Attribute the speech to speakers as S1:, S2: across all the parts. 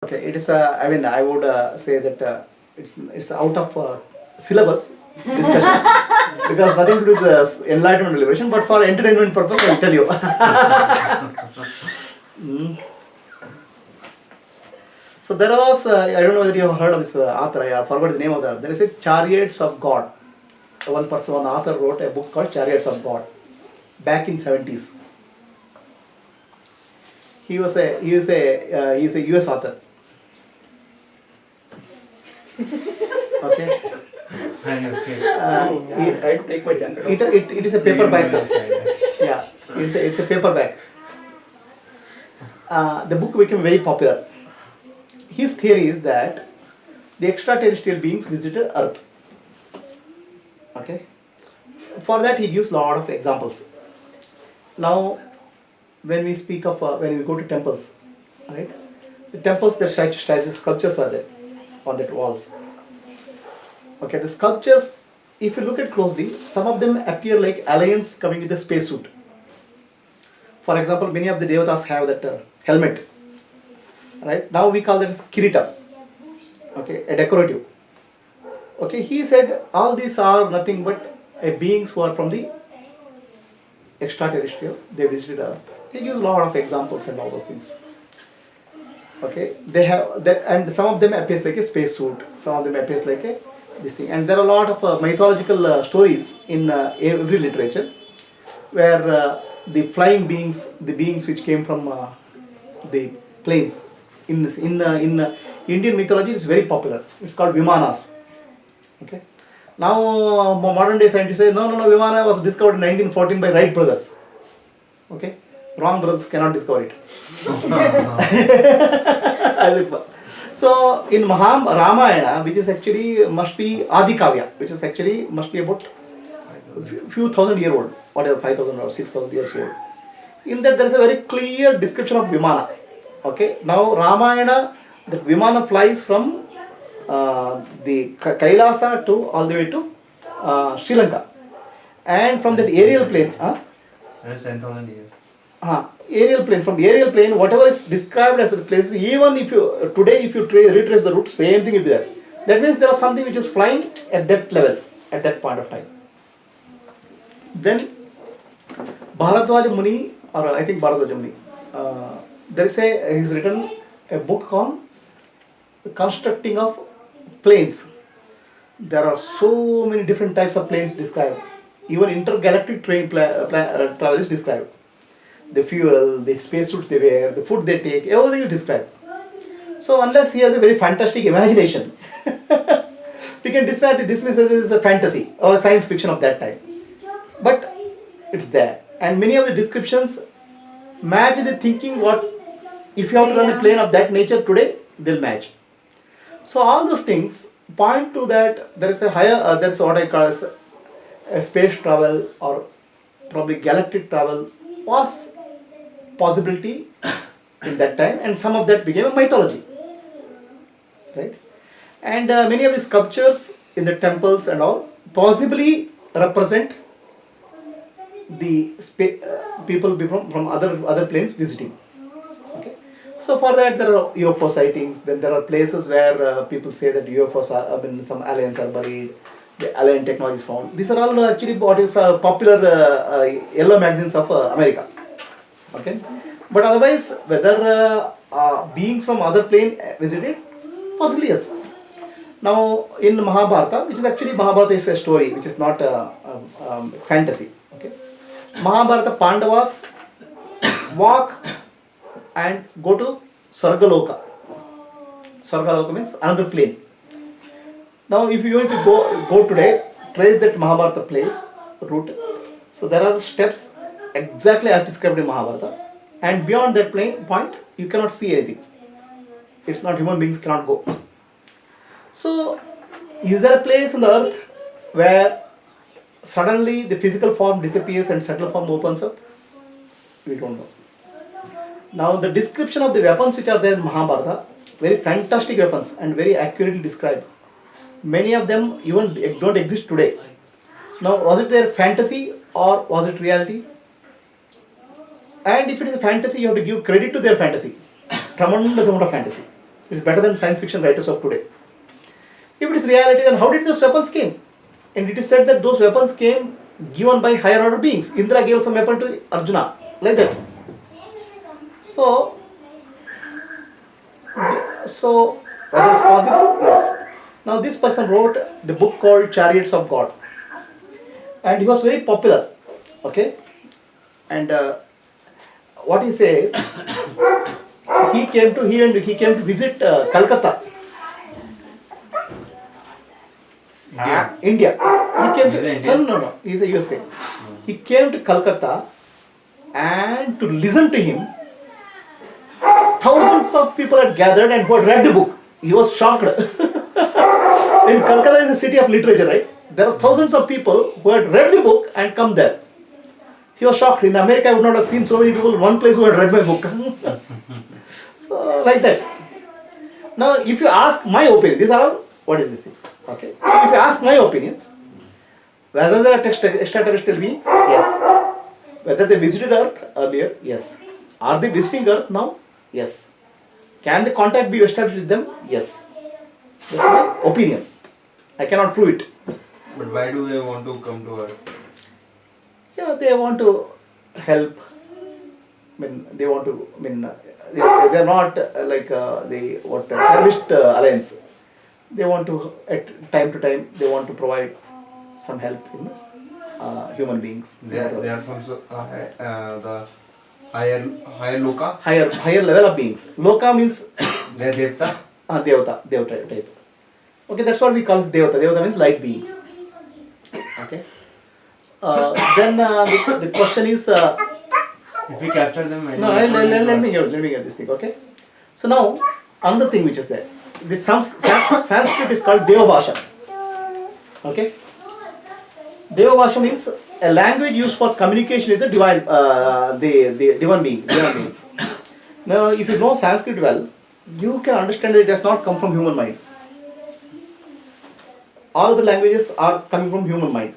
S1: Okay, it is. I mean, I would say that it's out of syllabus discussion because nothing to do with the enlightenment and liberation, but for entertainment purpose, I'll tell you. Mm. So there was, I don't know whether you have heard of this author, I forgot the name of the author. There is a Chariots of God. One person, one author wrote a book called Chariots of God back in 70s. He is a US author. Okay.
S2: I take my jacket off.
S1: It is a paperback. Yeah, it's a paperback. The book became very popular. His theory is that the extraterrestrial beings visited Earth. Okay. For that he gives a lot of examples. Now, when we speak of when we go to temples, right? The temples, the sculptures are there on the walls. Okay, the sculptures, if you look at closely, some of them appear like aliens coming with a spacesuit. For example, many of the devatas have that helmet. Right? Now we call that as kirita. Okay, a decorative. Okay, he said all these are nothing but beings who are from the extraterrestrial. They visited Earth. He gives a lot of examples and all those things. Okay, they have that, and some of them appears like a spacesuit. Some of them appears like a this thing, and there are a lot of mythological stories in every literature, where the flying beings, the beings which came from the planes, in Indian mythology, it's very popular. It's called Vimanas. Okay. Now modern day scientists say no, Vimana was discovered in 1914 by Wright brothers. Okay. Wrong, brothers cannot discover it. So in Ramayana, which is actually must be Adi Kavya, which is actually must be about few thousand year old, whatever 5,000 or 6,000 years old. In that there is a very clear description of Vimana. Okay. Now Ramayana, the Vimana flies from the Kailasa to all the way to Sri Lanka, and from that aerial plane.
S2: That's 10,000 years.
S1: Aerial plane, from the aerial plane, whatever is described as the place, even if you today if you retrace the route, same thing will be there. That means there is something which is flying at that level, at that point of time. Then Bharadwaja Muni, or I think Bharadwaja Muni, he's written a book on the constructing of planes. There are so many different types of planes described. Even intergalactic travel is described. The fuel, the spacesuits they wear, the food they take, everything is described. So unless he has a very fantastic imagination, we can dismiss this as a fantasy or a science fiction of that time. But it's there. And many of the descriptions match the thinking what, if you have to run a plane of that nature today, they'll match. So all those things point to that there is a higher, that's what I call as a space travel or probably galactic travel was possibility in that time, and some of that became a mythology, right? And many of the sculptures in the temples and all possibly represent the people from other planes visiting. Okay, so for that there are UFO sightings. Then there are places where people say that UFOs are, some aliens are buried. The alien technology is found. These are all actually what is popular yellow magazines of America. Okay, but otherwise, whether beings from other plane visited, possibly yes. Now in Mahabharata, which is actually Mahabharata is a story, which is not fantasy. Okay, Mahabharata Pandavas walk and go to Sargaloka. Sargaloka means another plane. Now, if you go today, trace that Mahabharata place route. So there are steps exactly as described in Mahabharata, and beyond that point, you cannot see anything. It's not, human beings cannot go. So, is there a place on the earth where suddenly the physical form disappears and subtle form opens up? We don't know. Now, the description of the weapons which are there in Mahabharata, very fantastic weapons and very accurately described. Many of them even don't exist today. Now, was it their fantasy or was it reality? And if it is a fantasy, you have to give credit to their fantasy. Tremendous amount of fantasy. It's better than science fiction writers of today. If it is reality, then how did those weapons came? And it is said that those weapons came given by higher order beings. Indra gave some weapon to Arjuna, like that. So whether it's possible? Yes. Now this person wrote the book called Chariots of God, and he was very popular. Okay, and what he says, he came to visit Calcutta, India. He came to no. He's a US guy. He came to Calcutta, and to listen to him, thousands of people had gathered and who had read the book. He was shocked. In Calcutta is a city of literature, right? There are thousands of people who had read the book and come there. He was shocked. In America, I would not have seen so many people in one place who had read my book. So, like that. Now, if you ask my opinion, these are all, what is this thing? Okay. If you ask my opinion, whether there are extraterrestrial beings, yes. Whether they visited Earth earlier, yes. Are they visiting Earth now? Yes. Can the contact be established with them? Yes. That's my opinion. I cannot prove it.
S2: But why do they want to come to Earth?
S1: Yeah, they want to help. I mean, they want to. I mean, they are not like the terrorist alliance. They want to, at time to time, they want to provide some help in human beings.
S2: They are from the higher loka.
S1: Higher level of beings. Loka means
S2: They are devta.
S1: Devata type. Okay, that's what we call Devata. Devata means light beings. Okay. Then the question is.
S2: If we capture them,
S1: No, let me get this thing. Okay. So now another thing which is there. This Sanskrit is called Deva Bhasha. Okay. Deva Bhasha means a language used for communication with the divine, the divine beings. Now, if you know Sanskrit well, you can understand that it does not come from human mind. All the languages are coming from human mind.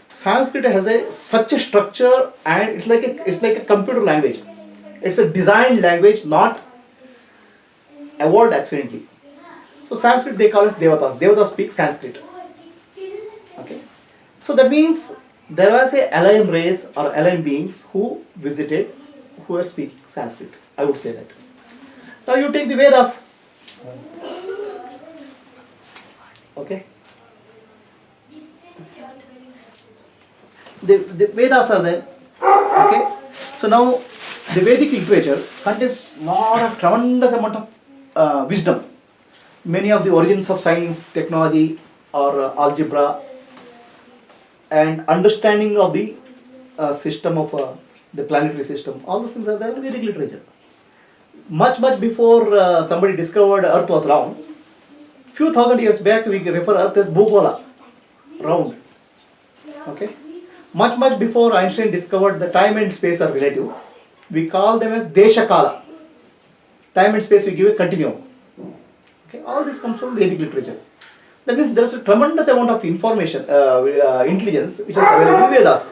S1: Sanskrit has such a structure, and it's like a computer language. It's a designed language, not evolved accidentally. So Sanskrit they call it Devatas. Devatas speak Sanskrit. Okay. So that means there was a alien race or alien beings who visited, who were speaking Sanskrit. I would say that. Now you take the Vedas. Okay. The Vedas are there. Okay. So now the Vedic literature contains tremendous amount of wisdom. Many of the origins of science, technology, or algebra, and understanding of the system of the planetary system, all those things are there in Vedic literature. Much before somebody discovered Earth was round, few thousand years back we refer Earth as Bhugola, round. Okay. Much before Einstein discovered the time and space are relative, we call them as Deshakala. Time and space we give a continuum. Okay. All this comes from Vedic literature. That means there is a tremendous amount of information, intelligence which is available in Vedas.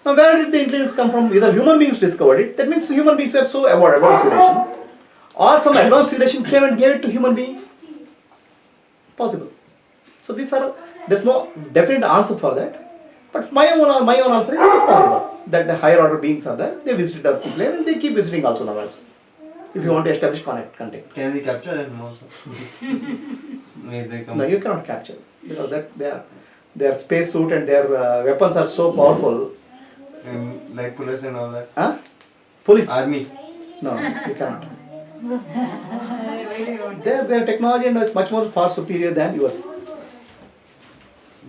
S1: Now, where did the intelligence come from? Either human beings discovered it, that means human beings were so advanced civilization, or some advanced civilization came and gave it to human beings. Possible. So there's no definite answer for that. But my own answer is it is possible that the higher order beings are there. They visited Earth plane and they keep visiting also now also. If you want to establish contact.
S2: Can we capture them also?
S1: No, you cannot capture because their space suit and their weapons are so powerful.
S2: Like police and all that.
S1: Huh? Police?
S2: Army.
S1: No, you cannot. Their technology is much more far superior than yours.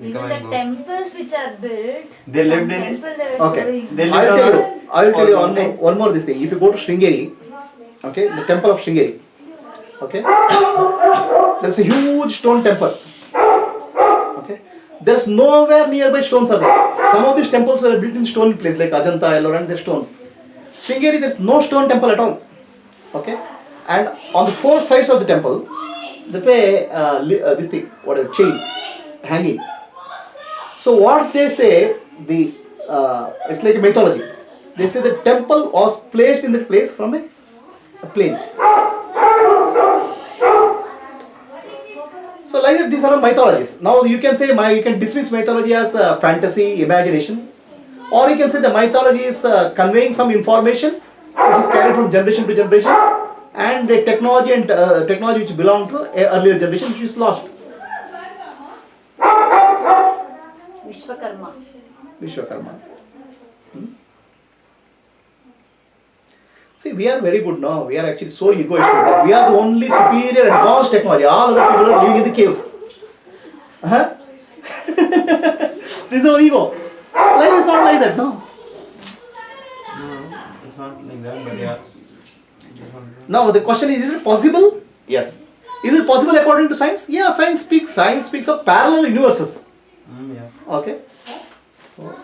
S3: Even the temples which are built,
S2: they lived in it.
S1: Okay. I will tell you one more this thing. If you go to Sringeri, okay, the temple of Sringeri, okay, there's a huge stone temple. Okay, there's nowhere nearby stones are there. Some of these temples were built in stone place like Ajanta, Ellora, and there's stones. Sringeri, there's no stone temple at all. Okay, and on the four sides of the temple, there's this thing, what a chain hanging. So what they say, it's like a mythology. They say the temple was placed in that place from a plane. So like that, these are all mythologies. Now you can say you can dismiss mythology as fantasy, imagination, or you can say the mythology is conveying some information which is carried from generation to generation, and the technology and technology which belong to a earlier generation which is lost.
S3: Vishwakarma.
S1: Vishwakarma. See, we are very good now. We are actually so egoistic that we are the only superior advanced technology. All other people are living in the caves. Huh? This is our ego. Life is not like that, no.
S2: No, it's not like that, but yeah.
S1: Now the question is it possible? Yes. Is it possible according to science? Yeah, science speaks of parallel universes.
S2: Yeah.
S1: Okay. So,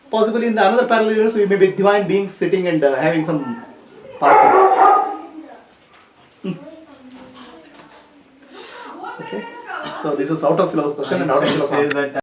S1: possibly in the another parallel universe we may be divine beings sitting and having some party. Okay. So this is out of syllabus question and out of syllabus answer.
S2: Says that